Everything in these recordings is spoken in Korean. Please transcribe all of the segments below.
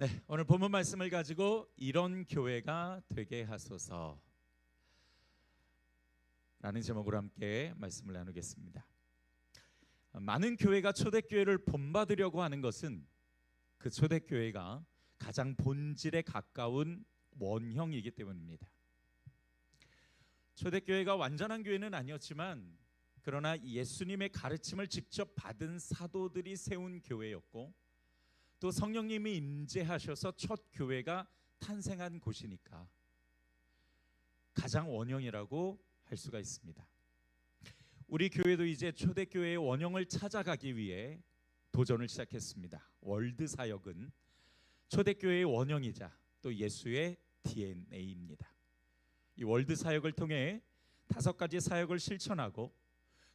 네, 오늘 본문 말씀을 가지고 이런 교회가 되게 하소서 라는 제목으로 함께 말씀을 나누겠습니다. 많은 교회가 초대교회를 본받으려고 하는 것은 그 초대교회가 가장 본질에 가까운 원형이기 때문입니다. 초대교회가 완전한 교회는 아니었지만 그러나 예수님의 가르침을 직접 받은 사도들이 세운 교회였고 또 성령님이 임재하셔서 첫 교회가 탄생한 곳이니까 가장 원형이라고 할 수가 있습니다. 우리 교회도 이제 초대교회의 원형을 찾아가기 위해 도전을 시작했습니다. 월드 사역은 초대교회의 원형이자 또 예수의 DNA입니다. 이 월드 사역을 통해 5가지 사역을 실천하고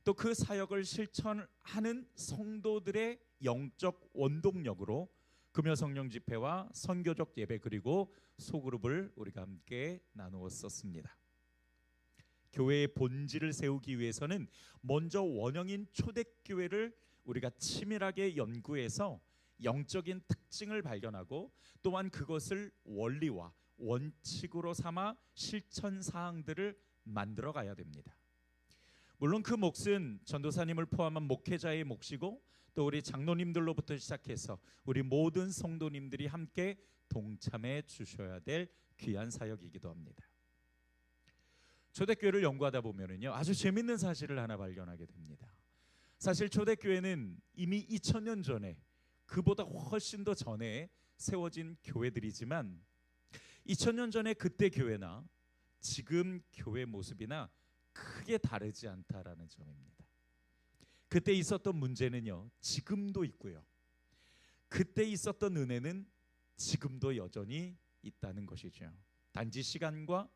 또 그 사역을 실천하는 성도들의 영적 원동력으로 금요성령 집회와 선교적 예배 그리고 소그룹을 우리가 함께 나누었었습니다. 교회의 본질을 세우기 위해서는 먼저 원형인 초대교회를 우리가 치밀하게 연구해서 영적인 특징을 발견하고 또한 그것을 원리와 원칙으로 삼아 실천 사항들을 만들어 가야 됩니다. 물론 그 몫은 전도사님을 포함한 목회자의 몫이고 또 우리 장로님들로부터 시작해서 우리 모든 성도님들이 함께 동참해 주셔야 될 귀한 사역이기도 합니다. 초대교회를 연구하다 보면요 아주 재밌는 사실을 하나 발견하게 됩니다. 사실 초대교회는 이미 2000년 전에 그보다 훨씬 더 전에 세워진 교회들이지만 2000년 전에 그때 교회나 지금 교회 모습이나 크게 다르지 않다라는 점입니다. 그때 있었던 문제는요 지금도 있고요 그때 있었던 은혜는 지금도 여전히 있다는 것이죠. 단지 시간과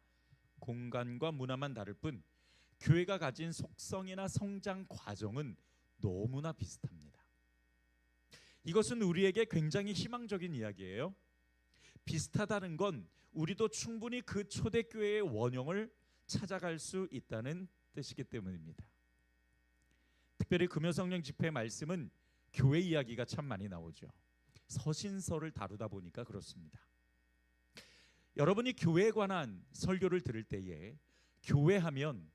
공간과 문화만 다를 뿐 교회가 가진 속성이나 성장 과정은 너무나 비슷합니다. 이것은 우리에게 굉장히 희망적인 이야기예요. 비슷하다는 건 우리도 충분히 그 초대교회의 원형을 찾아갈 수 있다는 뜻이기 때문입니다. 특별히 금요성령 집회 말씀은 교회 이야기가 참 많이 나오죠. 서신서를 다루다 보니까 그렇습니다. 여러분이 교회에 관한 설교를 들을 때에 교회하면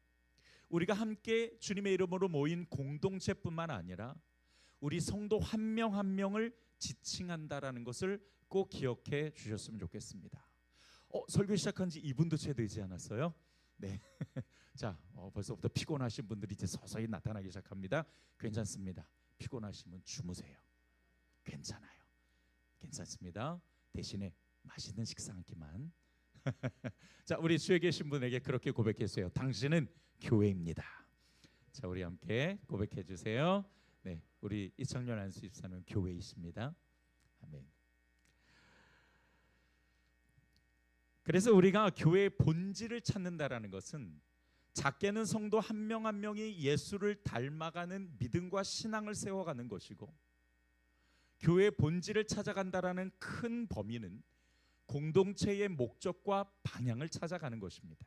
우리가 함께 주님의 이름으로 모인 공동체뿐만 아니라 우리 성도 한 명 한 명을 지칭한다라는 것을 꼭 기억해 주셨으면 좋겠습니다. 설교 시작한 지 2분도 채 되지 않았어요? 네. 자, 벌써부터 피곤하신 분들이 이제 서서히 나타나기 시작합니다. 괜찮습니다. 피곤하시면 주무세요. 괜찮아요. 괜찮습니다. 대신에 맛있는 식사 한 끼만. 자, 우리 주에 계신 분에게 그렇게 고백했어요. 당신은 교회입니다. 자, 우리 함께 고백해 주세요. 네, 우리 이청년 안수집사는 교회이십니다. 아멘. 그래서 우리가 교회의 본질을 찾는다라는 것은 작게는 성도 한 명 한 명이 예수를 닮아가는 믿음과 신앙을 세워가는 것이고 교회의 본질을 찾아간다라는 큰 범위는 공동체의 목적과 방향을 찾아가는 것입니다.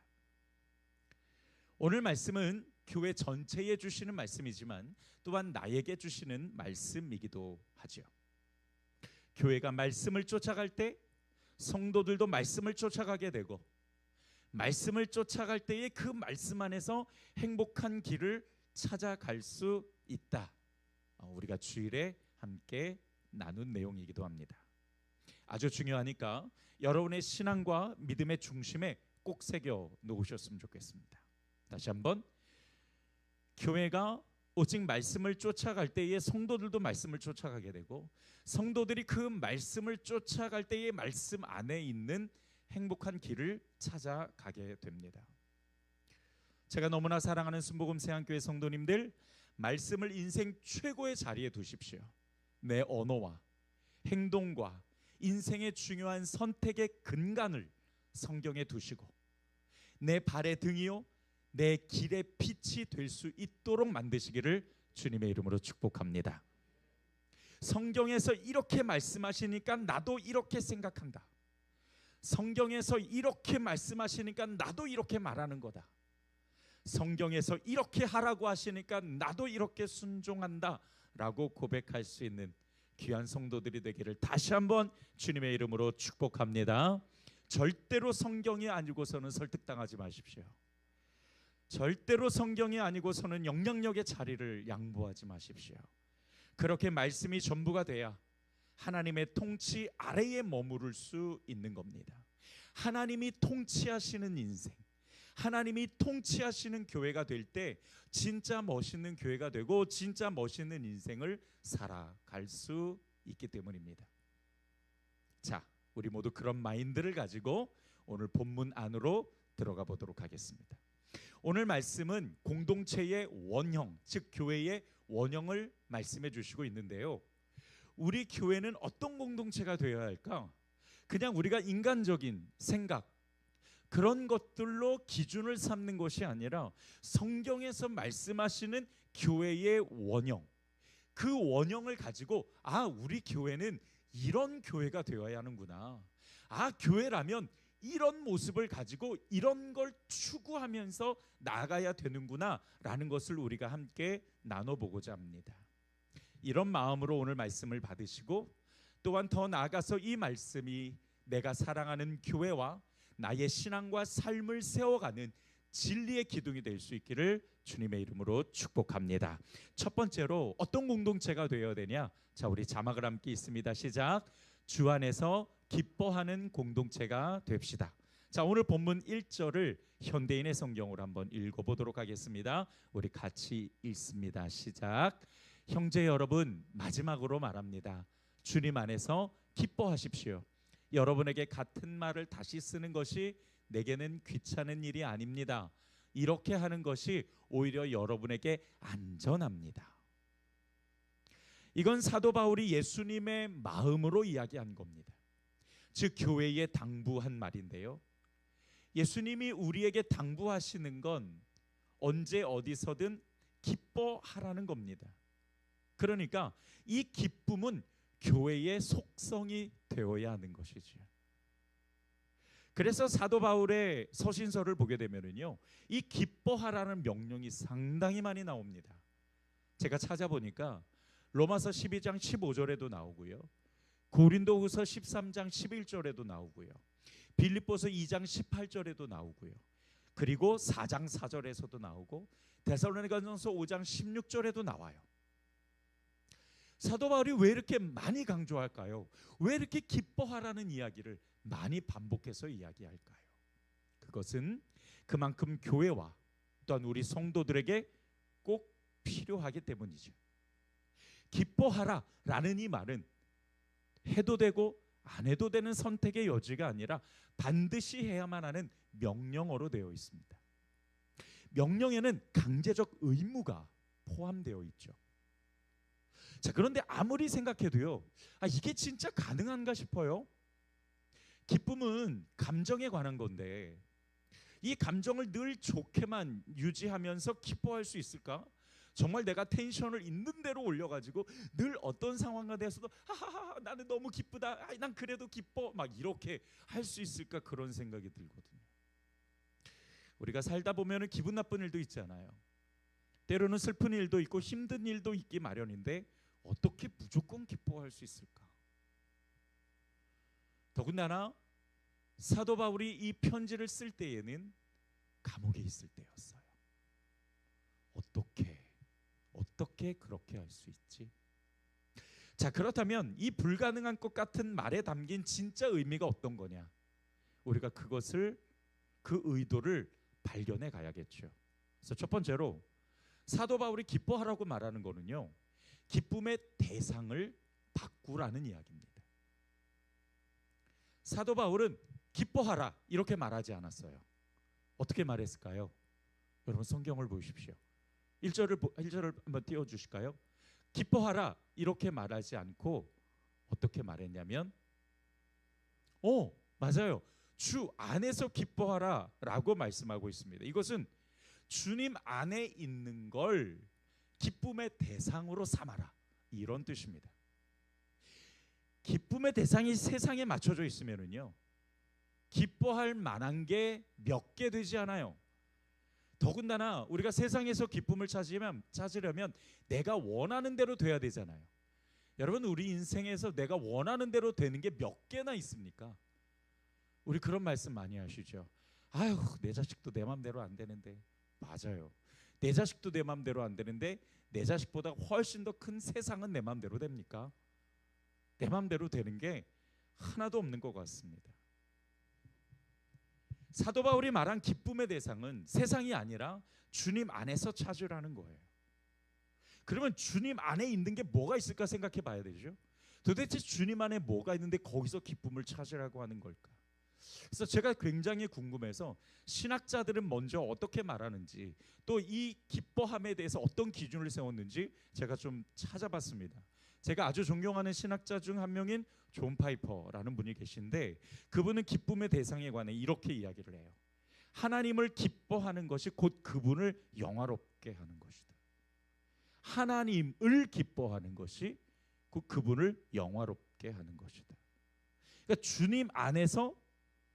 오늘 말씀은 교회 전체에 주시는 말씀이지만 또한 나에게 주시는 말씀이기도 하죠. 교회가 말씀을 쫓아갈 때 성도들도 말씀을 쫓아가게 되고 말씀을 쫓아갈 때에 그 말씀 안에서 행복한 길을 찾아갈 수 있다. 우리가 주일에 함께 나눈 내용이기도 합니다. 아주 중요하니까 여러분의 신앙과 믿음의 중심에 꼭 새겨 놓으셨으면 좋겠습니다. 다시 한번 교회가 오직 말씀을 쫓아갈 때에 성도들도 말씀을 쫓아가게 되고 성도들이 그 말씀을 쫓아갈 때에 말씀 안에 있는 행복한 길을 찾아가게 됩니다. 제가 너무나 사랑하는 순복음 세안교회 성도님들, 말씀을 인생 최고의 자리에 두십시오. 내 언어와 행동과 인생의 중요한 선택의 근간을 성경에 두시고 내 발의 등이요 내 길의 빛이 될 수 있도록 만드시기를 주님의 이름으로 축복합니다. 성경에서 이렇게 말씀하시니까 나도 이렇게 생각한다. 성경에서 이렇게 말씀하시니까 나도 이렇게 말하는 거다. 성경에서 이렇게 하라고 하시니까 나도 이렇게 순종한다 라고 고백할 수 있는 귀한 성도들이 되기를 다시 한번 주님의 이름으로 축복합니다. 절대로 성경이 아니고서는 설득당하지 마십시오. 절대로 성경이 아니고서는 영향력의 자리를 양보하지 마십시오. 그렇게 말씀이 전부가 돼야 하나님의 통치 아래에 머무를 수 있는 겁니다. 하나님이 통치하시는 인생, 하나님이 통치하시는 교회가 될 때 진짜 멋있는 교회가 되고 진짜 멋있는 인생을 살아갈 수 있기 때문입니다. 자, 우리 모두 그런 마인드를 가지고 오늘 본문 안으로 들어가 보도록 하겠습니다. 오늘 말씀은 공동체의 원형, 즉 교회의 원형을 말씀해 주시고 있는데요. 우리 교회는 어떤 공동체가 되어야 할까? 그냥 우리가 인간적인 생각, 그런 것들로 기준을 삼는 것이 아니라 성경에서 말씀하시는 교회의 원형, 그 원형을 가지고 우리 교회는 이런 교회가 되어야 하는구나. 교회라면 이런 모습을 가지고 이런 걸 추구하면서 나아가야 되는구나 라는 것을 우리가 함께 나눠보고자 합니다. 이런 마음으로 오늘 말씀을 받으시고 또한 더 나아가서 이 말씀이 내가 사랑하는 교회와 나의 신앙과 삶을 세워가는 진리의 기둥이 될 수 있기를 주님의 이름으로 축복합니다. 첫 번째로 어떤 공동체가 되어야 되냐? 자, 우리 자막을 함께 있습니다. 시작. 주 안에서 기뻐하는 공동체가 됩시다. 자, 오늘 본문 1절을 현대인의 성경으로 한번 읽어보도록 하겠습니다. 우리 같이 읽습니다. 시작. 형제 여러분, 마지막으로 말합니다. 주님 안에서 기뻐하십시오. 여러분에게 같은 말을 다시 쓰는 것이 내게는 귀찮은 일이 아닙니다. 이렇게 하는 것이 오히려 여러분에게 안전합니다. 이건 사도 바울이 예수님의 마음으로 이야기한 겁니다. 즉 교회에 당부한 말인데요. 예수님이 우리에게 당부하시는 건 언제 어디서든 기뻐하라는 겁니다. 그러니까 이 기쁨은 교회의 속성이 되어야 하는 것이죠. 그래서 사도 바울의 서신서를 보게 되면은요, 이 기뻐하라는 명령이 상당히 많이 나옵니다. 제가 찾아보니까 로마서 12장 15절에도 나오고요, 고린도후서 13장 11절에도 나오고요, 빌립보서 2장 18절에도 나오고요, 그리고 4장 4절에서도 나오고 데살로니가전서 5장 16절에도 나와요. 사도 바울이 왜 이렇게 많이 강조할까요? 왜 이렇게 기뻐하라는 이야기를 많이 반복해서 이야기할까요? 그것은 그만큼 교회와 또한 우리 성도들에게 꼭 필요하기 때문이죠. 기뻐하라라는 이 말은 해도 되고 안 해도 되는 선택의 여지가 아니라 반드시 해야만 하는 명령어로 되어 있습니다. 명령에는 강제적 의무가 포함되어 있죠. 자, 그런데 아무리 생각해도요, 이게 진짜 가능한가 싶어요. 기쁨은 감정에 관한 건데 이 감정을 늘 좋게만 유지하면서 기뻐할 수 있을까? 정말 내가 텐션을 있는 대로 올려가지고 늘 어떤 상황에 대해서도 하하하 나는 너무 기쁘다, 난 그래도 기뻐, 막 이렇게 할 수 있을까? 그런 생각이 들거든요. 우리가 살다 보면 기분 나쁜 일도 있잖아요. 때로는 슬픈 일도 있고 힘든 일도 있기 마련인데 어떻게 무조건 기뻐할 수 있을까? 더군다나 사도 바울이 이 편지를 쓸 때에는 감옥에 있을 때였어요. 어떻게 그렇게 할 수 있지? 자, 그렇다면 이 불가능한 것 같은 말에 담긴 진짜 의미가 어떤 거냐? 우리가 그 의도를 발견해 가야겠죠. 그래서 첫 번째로 사도 바울이 기뻐하라고 말하는 거는요, 기쁨의 대상을 바꾸라는 이야기입니다. 사도 바울은 기뻐하라 이렇게 말하지 않았어요. 어떻게 말했을까요? 여러분 성경을 보십시오. 1절을 한번 띄워주실까요? 기뻐하라 이렇게 말하지 않고 어떻게 말했냐면 맞아요. 주 안에서 기뻐하라 라고 말씀하고 있습니다. 이것은 주님 안에 있는 걸 기쁨의 대상으로 삼아라 이런 뜻입니다. 기쁨의 대상이 세상에 맞춰져 있으면은요, 기뻐할 만한 게 몇 개 되지 않아요. 더군다나 우리가 세상에서 기쁨을 찾으려면 내가 원하는 대로 돼야 되잖아요. 여러분, 우리 인생에서 내가 원하는 대로 되는 게 몇 개나 있습니까? 우리 그런 말씀 많이 하시죠. 아유, 내 자식도 내 맘대로 안 되는데. 맞아요. 내 자식도 내 맘대로 안 되는데 내 자식보다 훨씬 더 큰 세상은 내 맘대로 됩니까? 내 맘대로 되는 게 하나도 없는 것 같습니다. 사도 바울이 말한 기쁨의 대상은 세상이 아니라 주님 안에서 찾으라는 거예요. 그러면 주님 안에 있는 게 뭐가 있을까 생각해 봐야 되죠. 도대체 주님 안에 뭐가 있는데 거기서 기쁨을 찾으라고 하는 걸까? 그래서 제가 굉장히 궁금해서 신학자들은 먼저 어떻게 말하는지, 또 이 기뻐함에 대해서 어떤 기준을 세웠는지 제가 좀 찾아봤습니다. 제가 아주 존경하는 신학자 중 한 명인 존 파이퍼라는 분이 계신데, 그분은 기쁨의 대상에 관해 이렇게 이야기를 해요. 하나님을 기뻐하는 것이 곧 그분을 영화롭게 하는 것이다. 하나님을 기뻐하는 것이 곧 그분을 영화롭게 하는 것이다. 그러니까 주님 안에서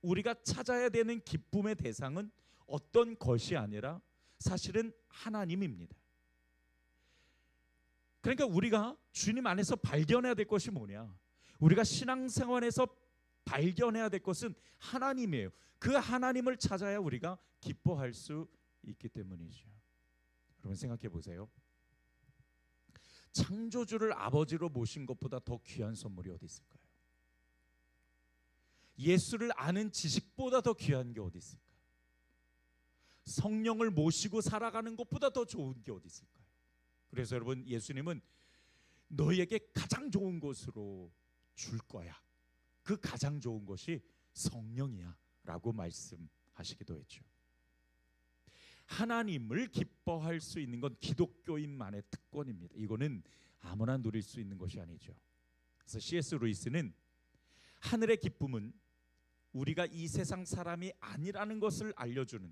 우리가 찾아야 되는 기쁨의 대상은 어떤 것이 아니라 사실은 하나님입니다. 그러니까 우리가 주님 안에서 발견해야 될 것이 뭐냐? 우리가 신앙생활에서 발견해야 될 것은 하나님이에요. 그 하나님을 찾아야 우리가 기뻐할 수 있기 때문이죠. 여러분 생각해 보세요. 창조주를 아버지로 모신 것보다 더 귀한 선물이 어디 있을까요? 예수를 아는 지식보다 더 귀한 게 어디 있을까요? 성령을 모시고 살아가는 것보다 더 좋은 게 어디 있을까요? 그래서 여러분, 예수님은 너희에게 가장 좋은 것으로 줄 거야. 그 가장 좋은 것이 성령이야 라고 말씀하시기도 했죠. 하나님을 기뻐할 수 있는 건 기독교인만의 특권입니다. 이거는 아무나 누릴 수 있는 것이 아니죠. 그래서 C.S. 루이스는 하늘의 기쁨은 우리가 이 세상 사람이 아니라는 것을 알려주는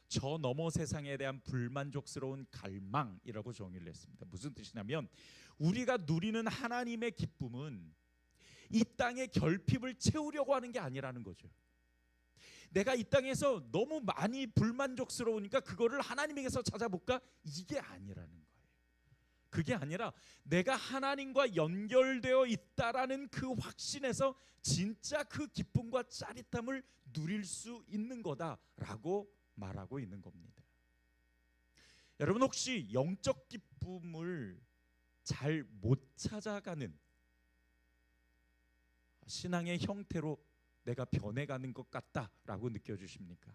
저 너머 세상에 대한 불만족스러운 갈망이라고 정의를 했습니다. 무슨 뜻이냐면 우리가 누리는 하나님의 기쁨은 이 땅의 결핍을 채우려고 하는 게 아니라는 거죠. 내가 이 땅에서 너무 많이 불만족스러우니까 그거를 하나님에게서 찾아볼까? 이게 아니라는 거예요. 그게 아니라 내가 하나님과 연결되어 있다라는 그 확신에서 진짜 그 기쁨과 짜릿함을 누릴 수 있는 거다라고 말하고 있는 겁니다. 여러분, 혹시 영적 기쁨을 잘 못 찾아가는 신앙의 형태로 내가 변해가는 것 같다라고 느껴지십니까?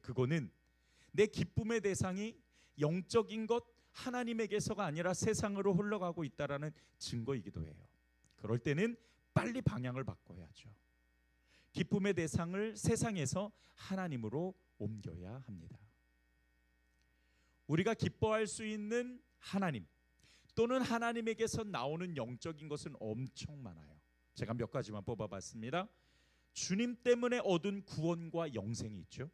그거는 내 기쁨의 대상이 영적인 것 하나님에게서가 아니라 세상으로 흘러가고 있다라는 증거이기도 해요. 그럴 때는 빨리 방향을 바꿔야죠. 기쁨의 대상을 세상에서 하나님으로 옮겨야 합니다. 우리가 기뻐할 수 있는 하나님 또는 하나님에게서 나오는 영적인 것은 엄청 많아요. 제가 몇 가지만 뽑아봤습니다. 주님 때문에 얻은 구원과 영생이 있죠.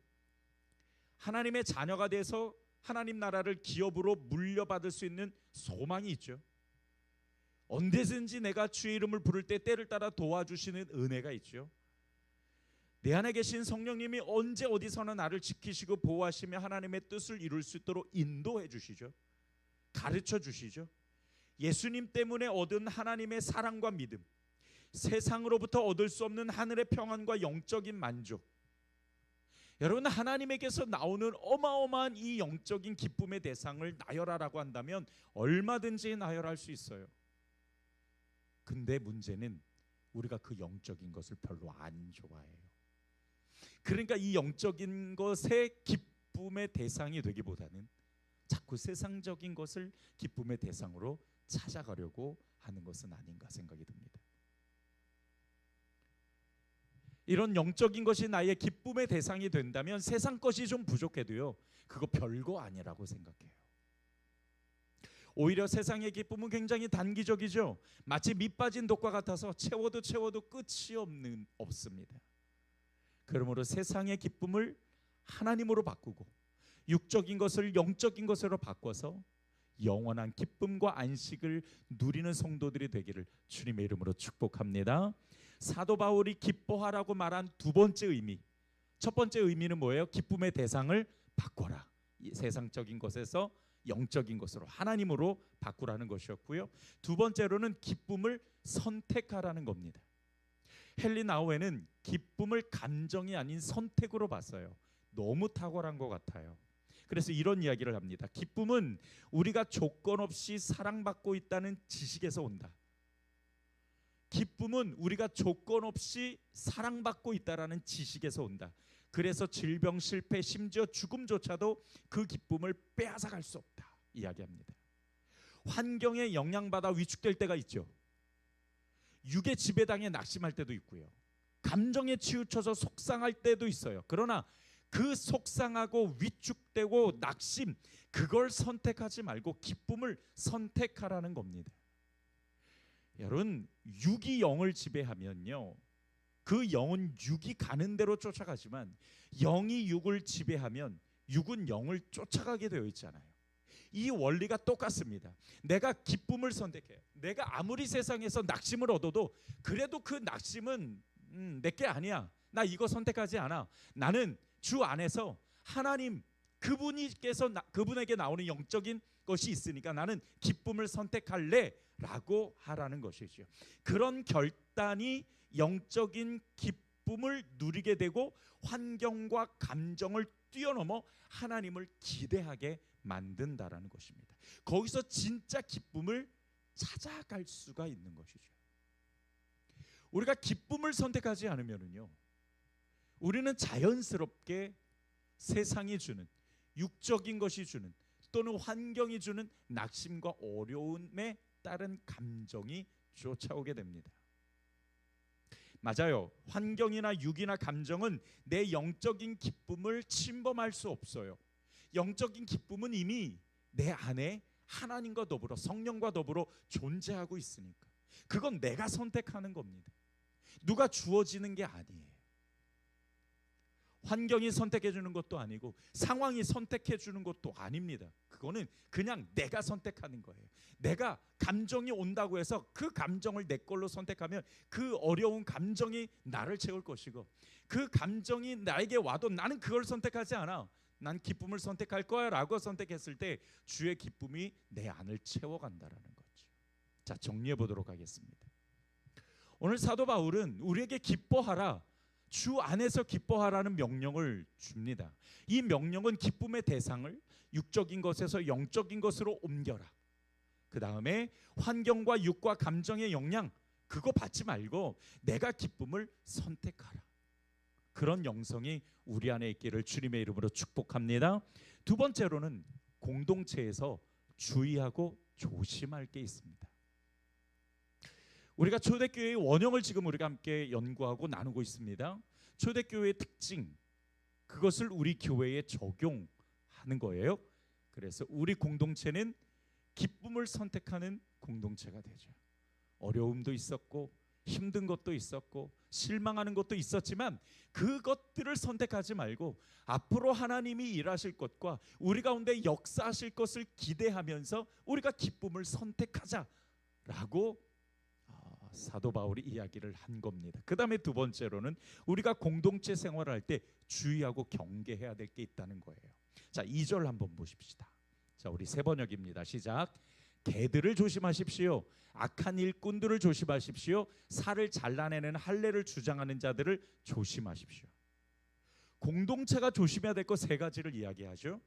하나님의 자녀가 돼서 하나님 나라를 기업으로 물려받을 수 있는 소망이 있죠. 언제든지 내가 주의 이름을 부를 때 때를 따라 도와주시는 은혜가 있죠. 내 안에 계신 성령님이 언제 어디서나 나를 지키시고 보호하시며 하나님의 뜻을 이룰 수 있도록 인도해 주시죠. 가르쳐 주시죠. 예수님 때문에 얻은 하나님의 사랑과 믿음, 세상으로부터 얻을 수 없는 하늘의 평안과 영적인 만족, 여러분 하나님에게서 나오는 어마어마한 이 영적인 기쁨의 대상을 나열하라고 한다면 얼마든지 나열할 수 있어요. 근데 문제는 우리가 그 영적인 것을 별로 안 좋아해요. 그러니까 이 영적인 것의 기쁨의 대상이 되기보다는 자꾸 세상적인 것을 기쁨의 대상으로 찾아가려고 하는 것은 아닌가 생각이 듭니다. 이런 영적인 것이 나의 기쁨의 대상이 된다면 세상 것이 좀 부족해도요, 그거 별거 아니라고 생각해요. 오히려 세상의 기쁨은 굉장히 단기적이죠. 마치 밑 빠진 독과 같아서 채워도 끝이 없습니다. 그러므로 세상의 기쁨을 하나님으로 바꾸고 육적인 것을 영적인 것으로 바꿔서 영원한 기쁨과 안식을 누리는 성도들이 되기를 주님의 이름으로 축복합니다. 사도 바울이 기뻐하라고 말한 두 번째 의미, 첫 번째 의미는 뭐예요? 기쁨의 대상을 바꿔라. 이 세상적인 것에서 영적인 것으로 하나님으로 바꾸라는 것이었고요. 두 번째로는 기쁨을 선택하라는 겁니다. 헨리 나우에는 기쁨을 감정이 아닌 선택으로 봤어요. 너무 탁월한 것 같아요. 그래서 이런 이야기를 합니다. 기쁨은 우리가 조건 없이 사랑받고 있다는 지식에서 온다. 기쁨은 우리가 조건 없이 사랑받고 있다라는 지식에서 온다. 그래서 질병, 실패, 심지어 죽음조차도 그 기쁨을 빼앗아갈 수 없다 이야기합니다. 환경에 영향받아 위축될 때가 있죠. 육의 지배당해 낙심할 때도 있고요. 감정에 치우쳐서 속상할 때도 있어요. 그러나 그 속상하고 위축되고 낙심, 그걸 선택하지 말고 기쁨을 선택하라는 겁니다. 여러분, 육이 영을 지배하면요, 그 영은 육이 가는 대로 쫓아가지만 영이 육을 지배하면 육은 영을 쫓아가게 되어 있잖아요. 이 원리가 똑같습니다. 내가 기쁨을 선택해요. 내가 아무리 세상에서 낙심을 얻어도 그래도 그 낙심은 내게 아니야. 나 이거 선택하지 않아. 나는 주 안에서 하나님 그분에게 나오는 영적인 것이 있으니까 나는 기쁨을 선택할래 라고 하라는 것이죠. 그런 결단이 영적인 기쁨을 누리게 되고 환경과 감정을 뛰어넘어 하나님을 기대하게 만든다라는 것입니다. 거기서 진짜 기쁨을 찾아갈 수가 있는 것이죠. 우리가 기쁨을 선택하지 않으면요, 우리는 자연스럽게 세상이 주는, 육적인 것이 주는, 또는 환경이 주는 낙심과 어려움에 따른 감정이 쫓아오게 됩니다. 맞아요. 환경이나 육이나 감정은 내 영적인 기쁨을 침범할 수 없어요. 영적인 기쁨은 이미 내 안에 하나님과 더불어 성령과 더불어 존재하고 있으니까 그건 내가 선택하는 겁니다. 누가 주어지는 게 아니에요. 환경이 선택해 주는 것도 아니고 상황이 선택해 주는 것도 아닙니다. 그거는 그냥 내가 선택하는 거예요. 내가 감정이 온다고 해서 그 감정을 내 걸로 선택하면 그 어려운 감정이 나를 채울 것이고, 그 감정이 나에게 와도 나는 그걸 선택하지 않아. 난 기쁨을 선택할 거야 라고 선택했을 때 주의 기쁨이 내 안을 채워간다라는 거죠. 자, 정리해 보도록 하겠습니다. 오늘 사도 바울은 우리에게 기뻐하라, 주 안에서 기뻐하라는 명령을 줍니다. 이 명령은 기쁨의 대상을 육적인 것에서 영적인 것으로 옮겨라. 그 다음에 환경과 육과 감정의 영향 그거 받지 말고 내가 기쁨을 선택하라. 그런 영성이 우리 안에 있기를 주님의 이름으로 축복합니다. 두 번째로는 공동체에서 주의하고 조심할 게 있습니다. 우리가 초대교회의 원형을 지금 우리가 함께 연구하고 나누고 있습니다. 초대교회의 특징, 그것을 우리 교회에 적용하는 거예요. 그래서 우리 공동체는 기쁨을 선택하는 공동체가 되죠. 어려움도 있었고 힘든 것도 있었고 실망하는 것도 있었지만 그것들을 선택하지 말고 앞으로 하나님이 일하실 것과 우리 가운데 역사하실 것을 기대하면서 우리가 기쁨을 선택하자라고 사도 바울이 이야기를 한 겁니다. 그 다음에 두 번째로는 우리가 공동체 생활을 할 때 주의하고 경계해야 될 게 있다는 거예요. 자, 2절 한번 보십시다. 자, 우리 세 번역입니다. 시작. 개들을 조심하십시오. 악한 일꾼들을 조심하십시오. 살을 잘라내는 할례를 주장하는 자들을 조심하십시오. 공동체가 조심해야 될 것 세 가지를 이야기하죠.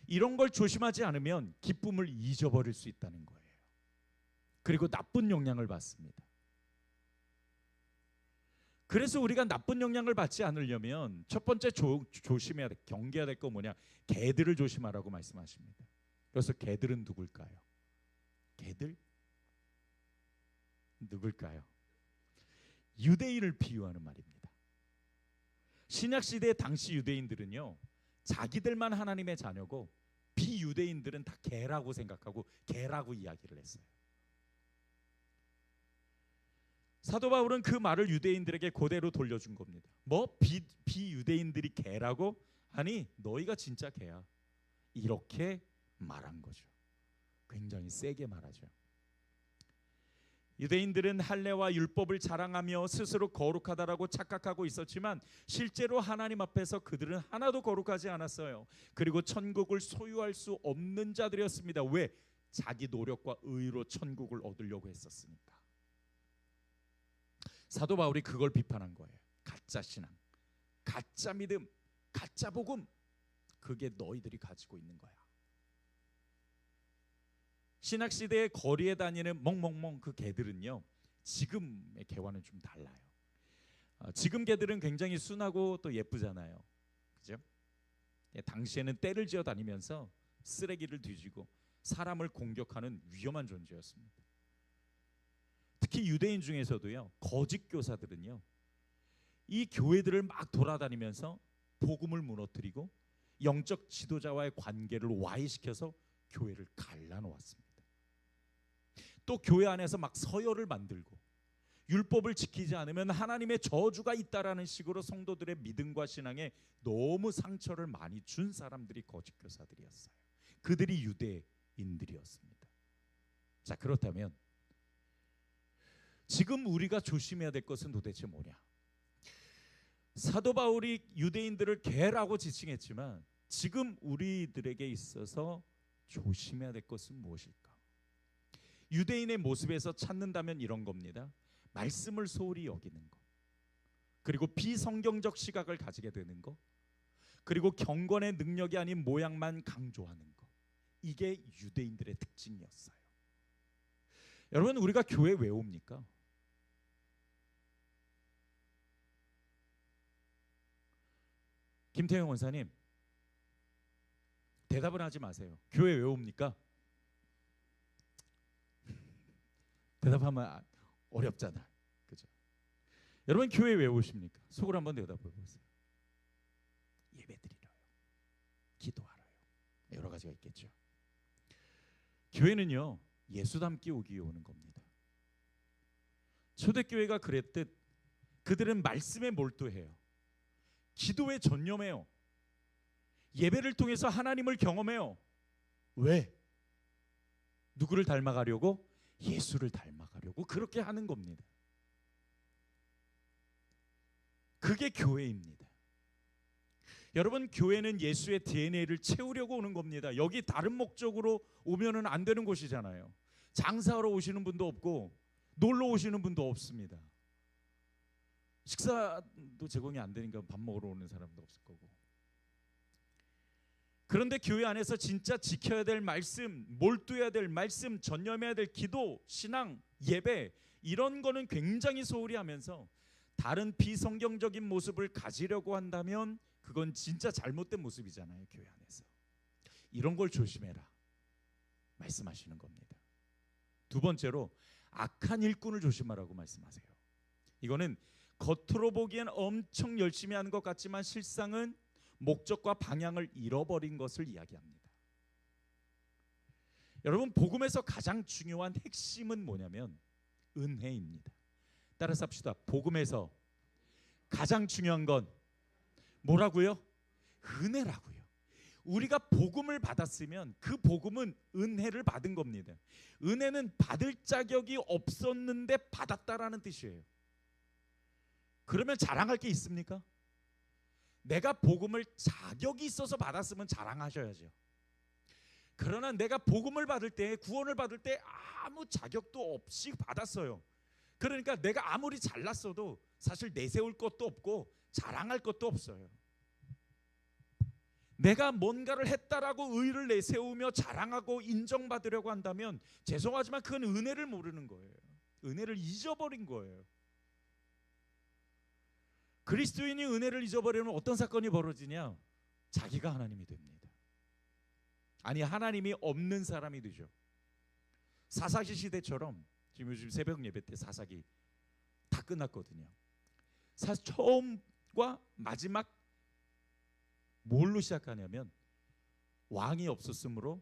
이런 걸 조심하지 않으면 기쁨을 잊어버릴 수 있다는 거예요. 그리고 나쁜 영향을 받습니다. 그래서 우리가 나쁜 영향을 받지 않으려면 첫 번째 조심해야 돼, 경계해야 될 거 뭐냐? 개들을 조심하라고 말씀하십니다. 그래서 개들은 누굴까요? 개들? 누굴까요? 유대인을 비유하는 말입니다. 신약 시대 당시 유대인들은요, 자기들만 하나님의 자녀고 비유대인들은 다 개라고 생각하고 개라고 이야기를 했어요. 사도 바울은 그 말을 유대인들에게 그대로 돌려준 겁니다. 뭐 비유대인들이 개라고? 아니, 너희가 진짜 개야. 이렇게 말한 거죠. 굉장히 세게 말하죠. 유대인들은 할례와 율법을 자랑하며 스스로 거룩하다라고 착각하고 있었지만 실제로 하나님 앞에서 그들은 하나도 거룩하지 않았어요. 그리고 천국을 소유할 수 없는 자들이었습니다. 왜? 자기 노력과 의로 천국을 얻으려고 했었으니까. 사도 바울이 그걸 비판한 거예요. 가짜 신앙, 가짜 믿음, 가짜 복음, 그게 너희들이 가지고 있는 거야. 신학 시대의 거리에 다니는 멍멍멍 그 개들은요, 지금의 개와는 좀 달라요. 지금 개들은 굉장히 순하고 또 예쁘잖아요, 그죠? 당시에는 떼를 지어 다니면서 쓰레기를 뒤지고 사람을 공격하는 위험한 존재였습니다. 특히 유대인 중에서도요, 거짓 교사들은요, 이 교회들을 막 돌아다니면서 복음을 무너뜨리고 영적 지도자와의 관계를 와해시켜서 교회를 갈라놓았습니다. 또 교회 안에서 막 서열을 만들고 율법을 지키지 않으면 하나님의 저주가 있다라는 식으로 성도들의 믿음과 신앙에 너무 상처를 많이 준 사람들이 거짓 교사들이었어요. 그들이 유대인들이었습니다. 자, 그렇다면 지금 우리가 조심해야 될 것은 도대체 뭐냐? 사도 바울이 유대인들을 개라고 지칭했지만 지금 우리들에게 있어서 조심해야 될 것은 무엇일까? 유대인의 모습에서 찾는다면 이런 겁니다. 말씀을 소홀히 여기는 것, 그리고 비성경적 시각을 가지게 되는 것, 그리고 경건의 능력이 아닌 모양만 강조하는 것, 이게 유대인들의 특징이었어요. 여러분, 우리가 교회 왜 옵니까? 김태형 원사님, 대답을 하지 마세요. 교회 왜 옵니까? 대답하면 어렵잖아, 그죠? 여러분, 교회 왜 오십니까? 속으로 한번 대답해 보세요. 예배드리러요, 기도하러요, 여러 가지가 있겠죠. 교회는요, 예수 닮기 오기 위해 오는 겁니다. 초대교회가 그랬듯 그들은 말씀에 몰두해요. 기도에 전념해요. 예배를 통해서 하나님을 경험해요. 왜? 누구를 닮아가려고? 예수를 닮아가려고 그렇게 하는 겁니다. 그게 교회입니다. 여러분, 교회는 예수의 DNA를 채우려고 오는 겁니다. 여기 다른 목적으로 오면은 안 되는 곳이잖아요. 장사하러 오시는 분도 없고 놀러 오시는 분도 없습니다. 식사도 제공이 안 되니까 밥 먹으러 오는 사람도 없을 거고. 그런데 교회 안에서 진짜 지켜야 될 말씀, 몰두해야 될 말씀, 전념해야 될 기도, 신앙, 예배, 이런 거는 굉장히 소홀히 하면서 다른 비성경적인 모습을 가지려고 한다면 그건 진짜 잘못된 모습이잖아요, 교회 안에서. 이런 걸 조심해라 말씀하시는 겁니다. 두 번째로 악한 일꾼을 조심하라고 말씀하세요. 이거는 겉으로 보기엔 엄청 열심히 하는 것 같지만 실상은 목적과 방향을 잃어버린 것을 이야기합니다. 여러분, 복음에서 가장 중요한 핵심은 뭐냐면 은혜입니다. 따라서 합시다. 복음에서 가장 중요한 건 뭐라고요? 은혜라고요. 우리가 복음을 받았으면 그 복음은 은혜를 받은 겁니다. 은혜는 받을 자격이 없었는데 받았다라는 뜻이에요. 그러면 자랑할 게 있습니까? 내가 복음을 자격이 있어서 받았으면 자랑하셔야죠. 그러나 내가 복음을 받을 때, 구원을 받을 때 아무 자격도 없이 받았어요. 그러니까 내가 아무리 잘났어도 사실 내세울 것도 없고 자랑할 것도 없어요. 내가 뭔가를 했다라고 의를 내세우며 자랑하고 인정받으려고 한다면 죄송하지만 그건 은혜를 모르는 거예요. 은혜를 잊어버린 거예요. 그리스도인이 은혜를 잊어버리면 어떤 사건이 벌어지냐? 자기가 하나님이 됩니다. 아니, 하나님이 없는 사람이 되죠. 사사기 시대처럼, 지금 요즘 새벽 예배 때 사사기 다 끝났거든요. 처음과 마지막 뭘로 시작하냐면 왕이 없었으므로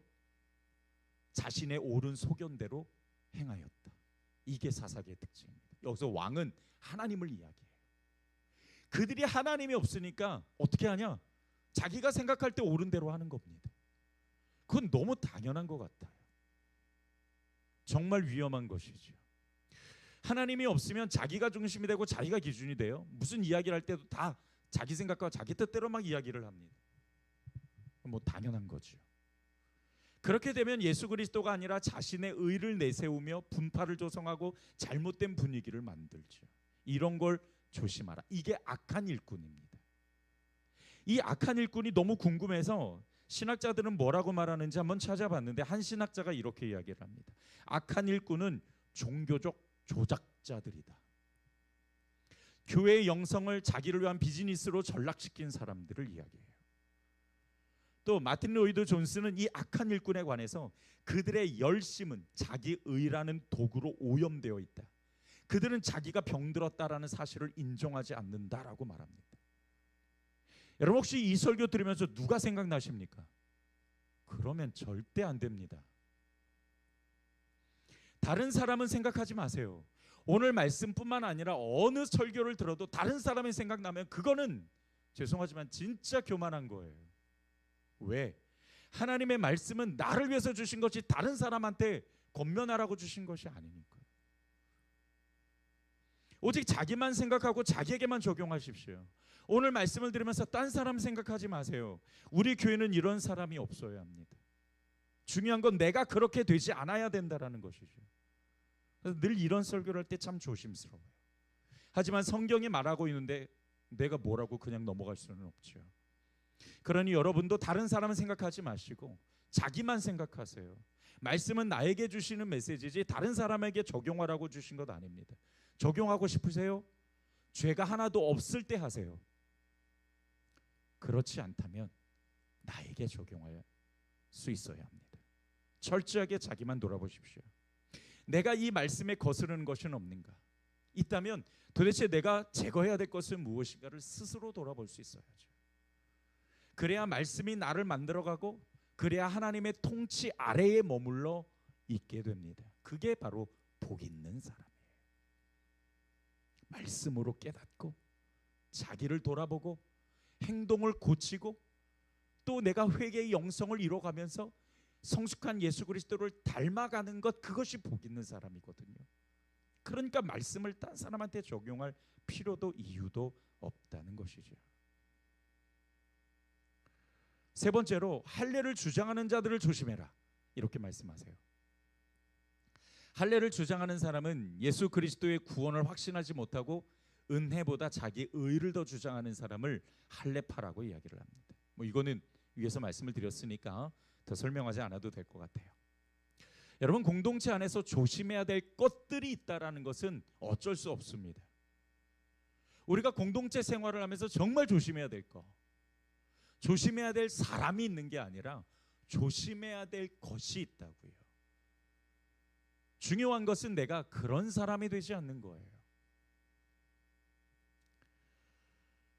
자신의 옳은 소견대로 행하였다. 이게 사사기의 특징입니다. 여기서 왕은 하나님을 이야기해요. 그들이 하나님이 없으니까 어떻게 하냐? 자기가 생각할 때 옳은 대로 하는 겁니다. 그건 너무 당연한 것 같아요. 정말 위험한 것이죠. 하나님이 없으면 자기가 중심이 되고 자기가 기준이 돼요. 무슨 이야기를 할 때도 다 자기 생각과 자기 뜻대로 막 이야기를 합니다. 뭐 당연한 거죠. 그렇게 되면 예수 그리스도가 아니라 자신의 의를 내세우며 분파를 조성하고 잘못된 분위기를 만들죠. 이런 걸 조심하라. 이게 악한 일꾼입니다. 이 악한 일꾼이 너무 궁금해서 신학자들은 뭐라고 말하는지 한번 찾아봤는데, 한 신학자가 이렇게 이야기를 합니다. 악한 일꾼은 종교적 조작자들이다. 교회의 영성을 자기를 위한 비즈니스로 전락시킨 사람들을 이야기해요. 또 마틴 로이드 존스는 이 악한 일꾼에 관해서 그들의 열심은 자기 의라는 도구로 오염되어 있다. 그들은 자기가 병들었다라는 사실을 인정하지 않는다라고 말합니다. 여러분 혹시 이 설교 들으면서 누가 생각나십니까? 그러면 절대 안 됩니다. 다른 사람은 생각하지 마세요. 오늘 말씀뿐만 아니라 어느 설교를 들어도 다른 사람이 생각나면 그거는 죄송하지만 진짜 교만한 거예요. 왜? 하나님의 말씀은 나를 위해서 주신 것이 다른 사람한테 권면하라고 주신 것이 아니니까. 오직 자기만 생각하고 자기에게만 적용하십시오. 오늘 말씀을 들으면서 딴 사람 생각하지 마세요. 우리 교회는 이런 사람이 없어야 합니다. 중요한 건 내가 그렇게 되지 않아야 된다는 것이죠. 그래서 늘 이런 설교를 할 때 참 조심스러워요. 하지만 성경이 말하고 있는데 내가 뭐라고 그냥 넘어갈 수는 없죠. 그러니 여러분도 다른 사람을 생각하지 마시고 자기만 생각하세요. 말씀은 나에게 주시는 메시지지 다른 사람에게 적용하라고 주신 것 아닙니다. 적용하고 싶으세요? 죄가 하나도 없을 때 하세요. 그렇지 않다면 나에게 적용할 수 있어야 합니다. 철저하게 자기만 돌아보십시오. 내가 이 말씀에 거스르는 것은 없는가? 있다면 도대체 내가 제거해야 될 것은 무엇인가를 스스로 돌아볼 수 있어야죠. 그래야 말씀이 나를 만들어가고 그래야 하나님의 통치 아래에 머물러 있게 됩니다. 그게 바로 복 있는 사람이에요. 말씀으로 깨닫고 자기를 돌아보고 행동을 고치고 또 내가 회개의 영성을 이뤄가면서 성숙한 예수 그리스도를 닮아가는 것, 그것이 복 있는 사람이거든요. 그러니까 말씀을 딴 사람한테 적용할 필요도 이유도 없다는 것이죠. 세 번째로 할례를 주장하는 자들을 조심해라, 이렇게 말씀하세요. 할례를 주장하는 사람은 예수 그리스도의 구원을 확신하지 못하고 은혜보다 자기 의를 더 주장하는 사람을 할례파라고 이야기를 합니다. 뭐 이거는 위에서 말씀을 드렸으니까 더 설명하지 않아도 될 것 같아요. 여러분 공동체 안에서 조심해야 될 것들이 있다라는 것은 어쩔 수 없습니다. 우리가 공동체 생활을 하면서 정말 조심해야 될 것, 조심해야 될 사람이 있는 게 아니라 조심해야 될 것이 있다고요. 중요한 것은 내가 그런 사람이 되지 않는 거예요.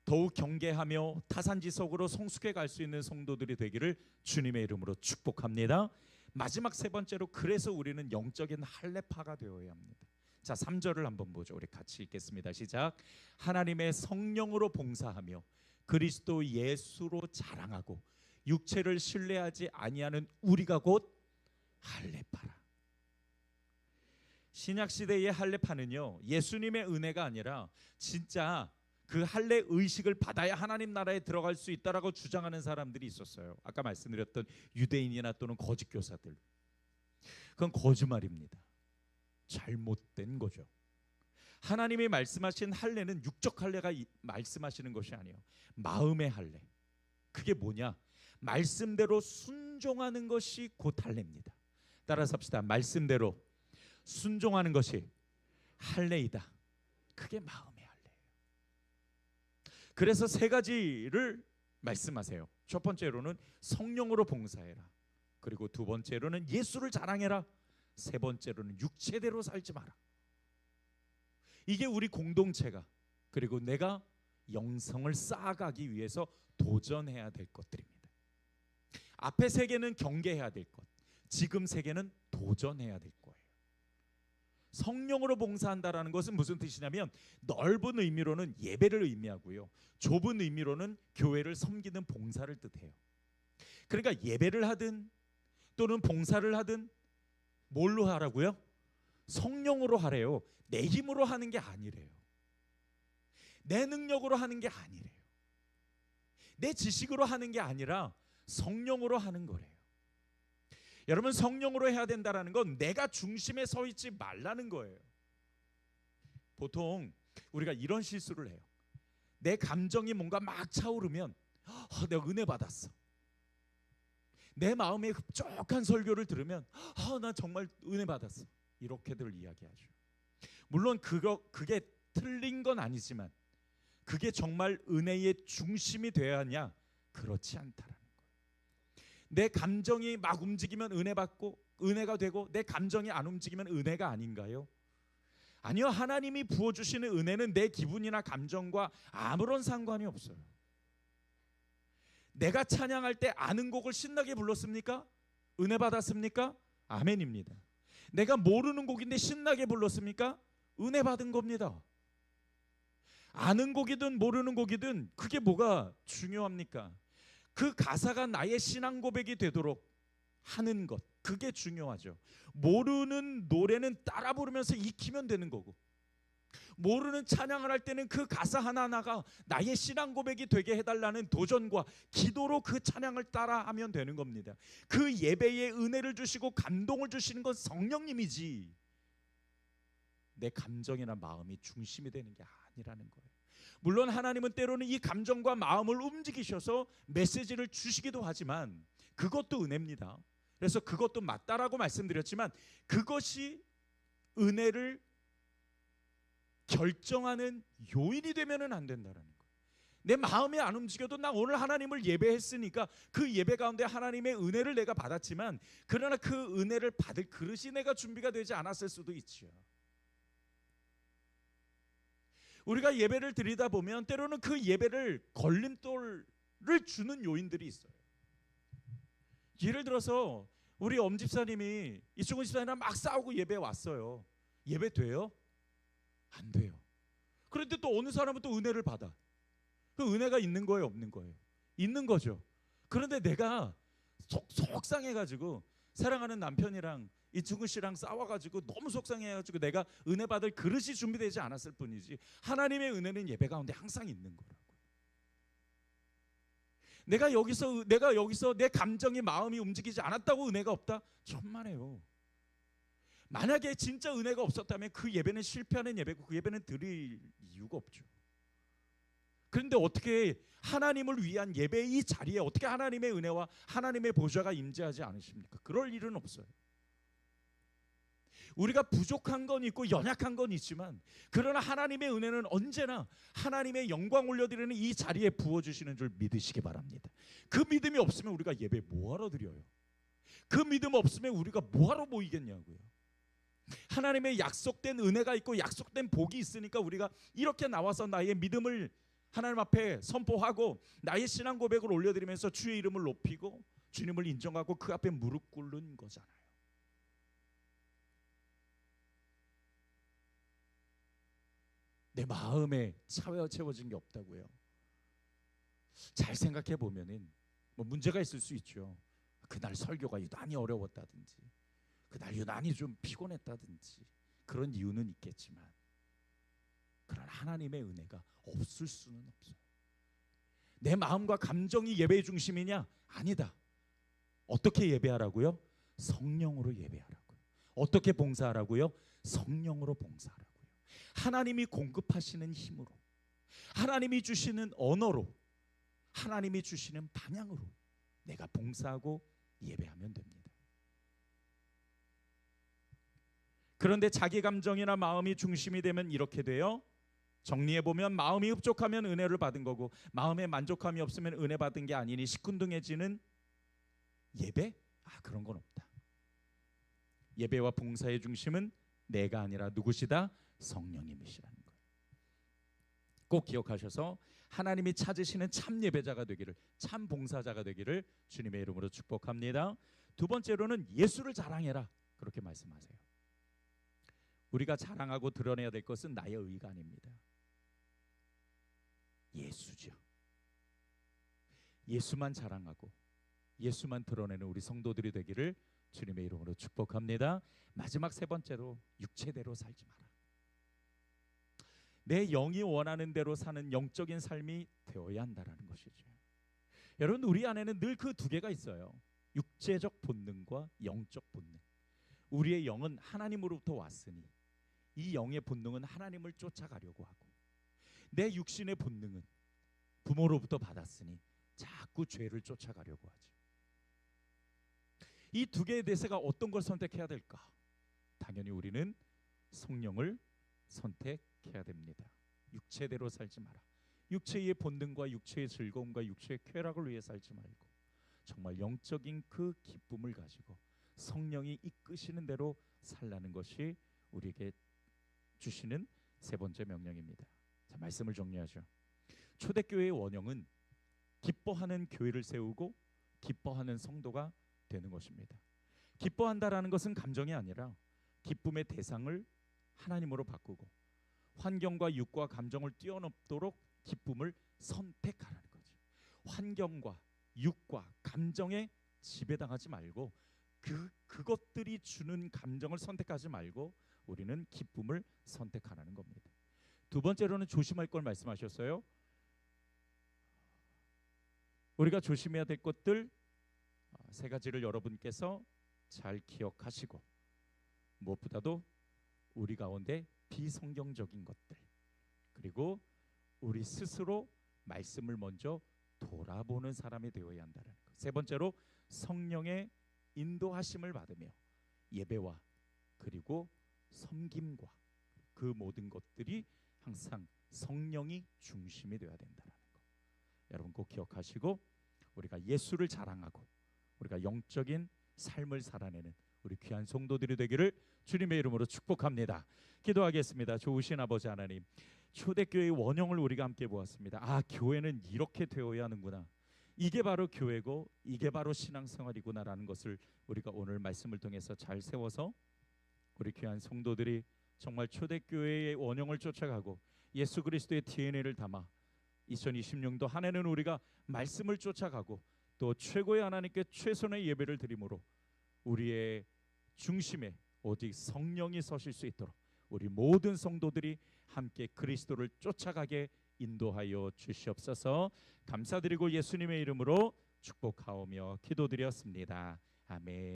더욱 경계하며 타산지석으로 성숙해 갈 수 있는 성도들이 되기를 주님의 이름으로 축복합니다. 마지막 세 번째로, 그래서 우리는 영적인 할례파가 되어야 합니다. 자, 3절을 한번 보죠. 우리 같이 읽겠습니다. 시작. 하나님의 성령으로 봉사하며 그리스도 예수로 자랑하고 육체를 신뢰하지 아니하는 우리가 곧 할례파라. 신약 시대의 할례파는요, 예수님의 은혜가 아니라 진짜 그 할례 의식을 받아야 하나님 나라에 들어갈 수 있다라고 주장하는 사람들이 있었어요. 아까 말씀드렸던 유대인이나 또는 거짓 교사들. 그건 거짓말입니다. 잘못된 거죠. 하나님이 말씀하신 할례는 육적 할례가 말씀하시는 것이 아니에요. 마음의 할례. 그게 뭐냐? 말씀대로 순종하는 것이 곧 할례입니다. 따라서 합시다. 말씀대로 순종하는 것이 할례이다. 그게 마음의 할례예요. 그래서 세 가지를 말씀하세요. 첫 번째로는 성령으로 봉사해라. 그리고 두 번째로는 예수를 자랑해라. 세 번째로는 육체대로 살지 마라. 이게 우리 공동체가, 그리고 내가 영성을 쌓아가기 위해서 도전해야 될 것들입니다. 앞에 세 개는 경계해야 될 것, 지금 세 개는 도전해야 될 거예요. 성령으로 봉사한다라는 것은 무슨 뜻이냐면 넓은 의미로는 예배를 의미하고요, 좁은 의미로는 교회를 섬기는 봉사를 뜻해요. 그러니까 예배를 하든 또는 봉사를 하든 뭘로 하라고요? 성령으로 하래요. 내 힘으로 하는 게 아니래요. 내 능력으로 하는 게 아니래요. 내 지식으로 하는 게 아니라 성령으로 하는 거래요. 여러분, 성령으로 해야 된다는 건 내가 중심에 서 있지 말라는 거예요. 보통 우리가 이런 실수를 해요. 내 감정이 뭔가 막 차오르면 내가 은혜 받았어. 내 마음에 흡족한 설교를 들으면 나 정말 은혜 받았어. 이렇게들 이야기하죠. 물론 그게 틀린 건 아니지만 그게 정말 은혜의 중심이 되어야 하냐? 그렇지 않다라는 거예요. 내 감정이 막 움직이면 은혜 받고 은혜가 되고 내 감정이 안 움직이면 은혜가 아닌가요? 아니요. 하나님이 부어주시는 은혜는 내 기분이나 감정과 아무런 상관이 없어요. 내가 찬양할 때 아는 곡을 신나게 불렀습니까? 은혜 받았습니까? 아멘입니다. 내가 모르는 곡인데 신나게 불렀습니까? 은혜 받은 겁니다. 아는 곡이든 모르는 곡이든 그게 뭐가 중요합니까? 그 가사가 나의 신앙 고백이 되도록 하는 것, 그게 중요하죠. 모르는 노래는 따라 부르면서 익히면 되는 거고, 모르는 찬양을 할 때는 그 가사 하나하나가 나의 신앙 고백이 되게 해달라는 도전과 기도로 그 찬양을 따라하면 되는 겁니다. 그 예배에 은혜를 주시고 감동을 주시는 건 성령님이지 내 감정이나 마음이 중심이 되는 게 아니라는 거예요. 물론 하나님은 때로는 이 감정과 마음을 움직이셔서 메시지를 주시기도 하지만 그것도 은혜입니다. 그래서 그것도 맞다라고 말씀드렸지만 그것이 은혜를 결정하는 요인이 되면은 안 된다는 거예요. 내 마음이 안 움직여도 나 오늘 하나님을 예배했으니까 그 예배 가운데 하나님의 은혜를 내가 받았지만 그러나 그 은혜를 받을 그릇이 내가 준비가 되지 않았을 수도 있죠. 우리가 예배를 드리다 보면 때로는 그 예배를 걸림돌을 주는 요인들이 있어요. 예를 들어서 우리 엄집사님이 이충훈 집사님이랑 막 싸우고 예배 왔어요. 예배 돼요? 안 돼요. 그런데 또 어느 사람은 또 은혜를 받아. 그 은혜가 있는 거예요, 없는 거예요? 있는 거죠. 그런데 내가 속상해가지고 사랑하는 남편이랑 이충훈 씨랑 싸워가지고 너무 속상해가지고 내가 은혜 받을 그릇이 준비되지 않았을 뿐이지 하나님의 은혜는 예배 가운데 항상 있는 거라고. 내가 여기서 내 감정이 마음이 움직이지 않았다고 은혜가 없다? 천만에요. 만약에 진짜 은혜가 없었다면 그 예배는 실패하는 예배고 그 예배는 드릴 이유가 없죠. 그런데 어떻게 하나님을 위한 예배의 이 자리에 어떻게 하나님의 은혜와 하나님의 보좌가 임재하지 않으십니까? 그럴 일은 없어요. 우리가 부족한 건 있고 연약한 건 있지만 그러나 하나님의 은혜는 언제나 하나님의 영광 올려드리는 이 자리에 부어주시는 줄 믿으시기 바랍니다. 그 믿음이 없으면 우리가 예배 뭐하러 드려요? 그 믿음 없으면 우리가 뭐하러 모이겠냐고요. 하나님의 약속된 은혜가 있고 약속된 복이 있으니까 우리가 이렇게 나와서 나의 믿음을 하나님 앞에 선포하고 나의 신앙 고백을 올려드리면서 주의 이름을 높이고 주님을 인정하고 그 앞에 무릎 꿇는 거잖아요. 내 마음에 채워진 게 없다고요. 잘 생각해 보면은 뭐 문제가 있을 수 있죠. 그날 설교가 유난히 어려웠다든지 그날 유난히 좀 피곤했다든지 그런 이유는 있겠지만 그러나 하나님의 은혜가 없을 수는 없어요. 내 마음과 감정이 예배의 중심이냐? 아니다. 어떻게 예배하라고요? 성령으로 예배하라고요. 어떻게 봉사하라고요? 성령으로 봉사하라고요. 하나님이 공급하시는 힘으로, 하나님이 주시는 언어로, 하나님이 주시는 방향으로 내가 봉사하고 예배하면 됩니다. 그런데 자기 감정이나 마음이 중심이 되면 이렇게 돼요. 정리해보면 마음이 흡족하면 은혜를 받은 거고 마음에 만족함이 없으면 은혜 받은 게 아니니 시큰둥해지는 예배? 그런 건 없다. 예배와 봉사의 중심은 내가 아니라 누구시다? 성령님이시라는 거예요. 꼭 기억하셔서 하나님이 찾으시는 참 예배자가 되기를, 참 봉사자가 되기를 주님의 이름으로 축복합니다. 두 번째로는 예수를 자랑해라, 그렇게 말씀하세요. 우리가 자랑하고 드러내야 될 것은 나의 의가 아닙니다. 예수죠. 예수만 자랑하고 예수만 드러내는 우리 성도들이 되기를 주님의 이름으로 축복합니다. 마지막 세 번째로 육체대로 살지 마라. 내 영이 원하는 대로 사는 영적인 삶이 되어야 한다라는 것이죠. 여러분, 우리 안에는 늘 그 두 개가 있어요. 육체적 본능과 영적 본능. 우리의 영은 하나님으로부터 왔으니 이 영의 본능은 하나님을 쫓아가려고 하고, 내 육신의 본능은 부모로부터 받았으니 자꾸 죄를 쫓아가려고 하죠. 이 두 개의 대세가 어떤 걸 선택해야 될까? 당연히 우리는 성령을 선택해야 됩니다. 육체대로 살지 마라. 육체의 본능과 육체의 즐거움과 육체의 쾌락을 위해 살지 말고 정말 영적인 그 기쁨을 가지고 성령이 이끄시는 대로 살라는 것이 우리에게 주시는 세 번째 명령입니다. 자, 말씀을 정리하죠. 초대교회의 원형은 기뻐하는 교회를 세우고 기뻐하는 성도가 되는 것입니다. 기뻐한다라는 것은 감정이 아니라 기쁨의 대상을 하나님으로 바꾸고 환경과 육과 감정을 뛰어넘도록 기쁨을 선택하라는 거죠. 환경과 육과 감정에 지배당하지 말고 그것들이 주는 감정을 선택하지 말고 우리는 기쁨을 선택하라는 겁니다. 두 번째로는 조심할 걸 말씀하셨어요. 우리가 조심해야 될 것들 세 가지를 여러분께서 잘 기억하시고, 무엇보다도 우리 가운데 비성경적인 것들, 그리고 우리 스스로 말씀을 먼저 돌아보는 사람이 되어야 한다는 것. 세 번째로 성령의 인도하심을 받으며 예배와 그리고 섬김과 그 모든 것들이 항상 성령이 중심이 되어야 된다는 것. 여러분 꼭 기억하시고, 우리가 예수를 자랑하고 우리가 영적인 삶을 살아내는 우리 귀한 성도들이 되기를 주님의 이름으로 축복합니다. 기도하겠습니다. 좋으신 아버지 하나님, 초대교회의 원형을 우리가 함께 보았습니다. 아, 교회는 이렇게 되어야 하는구나. 이게 바로 교회고 이게 바로 신앙생활이구나라는 것을 우리가 오늘 말씀을 통해서 잘 세워서 우리 귀한 성도들이 정말 초대교회의 원형을 쫓아가고 예수 그리스도의 DNA를 담아 2026년도 한 해는 우리가 말씀을 쫓아가고 또 최고의 하나님께 최선의 예배를 드림으로 우리의 중심에 오직 성령이 서실 수 있도록 우리 모든 성도들이 함께 그리스도를 쫓아가게 인도하여 주시옵소서. 감사드리고 예수님의 이름으로 축복하오며 기도드렸습니다. 아멘.